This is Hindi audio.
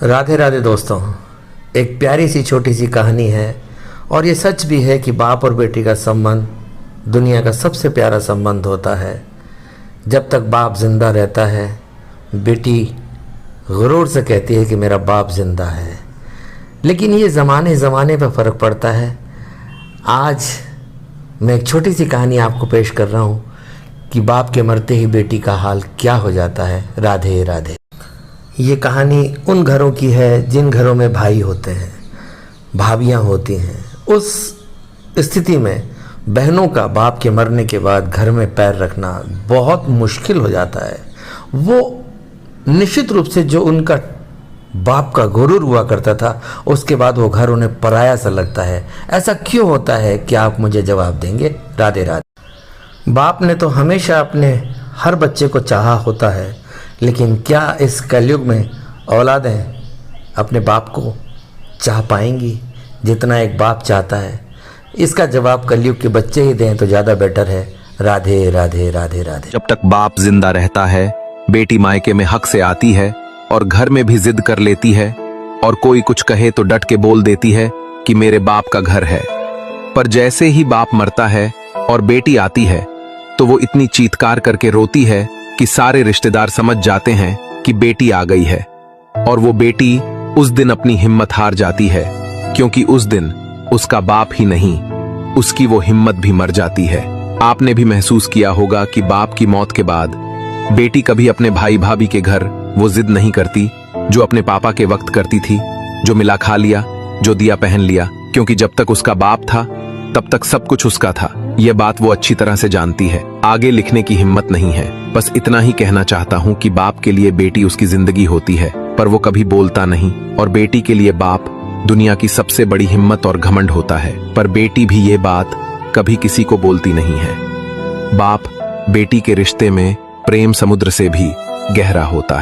राधे राधे दोस्तों। एक प्यारी सी छोटी सी कहानी है और ये सच भी है कि बाप और बेटी का संबंध दुनिया का सबसे प्यारा संबंध होता है। जब तक बाप जिंदा रहता है, बेटी गुरूर से कहती है कि मेरा बाप जिंदा है। लेकिन ये ज़माने ज़माने पर फ़र्क पड़ता है। आज मैं एक छोटी सी कहानी आपको पेश कर रहा हूँ कि बाप के मरते ही बेटी का हाल क्या हो जाता है। राधे राधे। ये कहानी उन घरों की है जिन घरों में भाई होते हैं, भाभियाँ होती हैं। उस स्थिति में बहनों का बाप के मरने के बाद घर में पैर रखना बहुत मुश्किल हो जाता है। वो निश्चित रूप से जो उनका बाप का गुरूर हुआ करता था, उसके बाद वो घर उन्हें पराया सा लगता है। ऐसा क्यों होता है कि आप मुझे जवाब देंगे। राधे राधे। बाप ने तो हमेशा अपने हर बच्चे को चाहा होता है, लेकिन क्या इस कलयुग में औलादें अपने बाप को चाह पाएंगी जितना एक बाप चाहता है? इसका जवाब कलयुग के बच्चे ही दें तो ज़्यादा बेटर है। राधे राधे राधे राधे। जब तक बाप जिंदा रहता है, बेटी मायके में हक से आती है और घर में भी जिद कर लेती है, और कोई कुछ कहे तो डट के बोल देती है कि मेरे बाप का घर है। पर जैसे ही बाप मरता है और बेटी आती है, तो वो इतनी चीत्कार करके रोती है कि सारे रिश्तेदार समझ जाते हैं कि बेटी आ गई है। और वो बेटी उस दिन अपनी हिम्मत हार जाती है, क्योंकि उस दिन उसका बाप ही नहीं, उसकी वो हिम्मत भी मर जाती है। आपने भी महसूस किया होगा कि बाप की मौत के बाद बेटी कभी अपने भाई भाभी के घर वो जिद नहीं करती जो अपने पापा के वक्त करती थी, जो मिला खा लिया, जो दिया पहन लिया, क्योंकि जब तक उसका बाप था तब तक सब कुछ उसका था। यह बात वो अच्छी तरह से जानती है। आगे लिखने की हिम्मत नहीं है, बस इतना ही कहना चाहता हूँ कि बाप के लिए बेटी उसकी जिंदगी होती है, पर वो कभी बोलता नहीं। और बेटी के लिए बाप दुनिया की सबसे बड़ी हिम्मत और घमंड होता है, पर बेटी भी ये बात कभी किसी को बोलती नहीं है। बाप बेटी के रिश्ते में प्रेम समुद्र से भी गहरा होता है।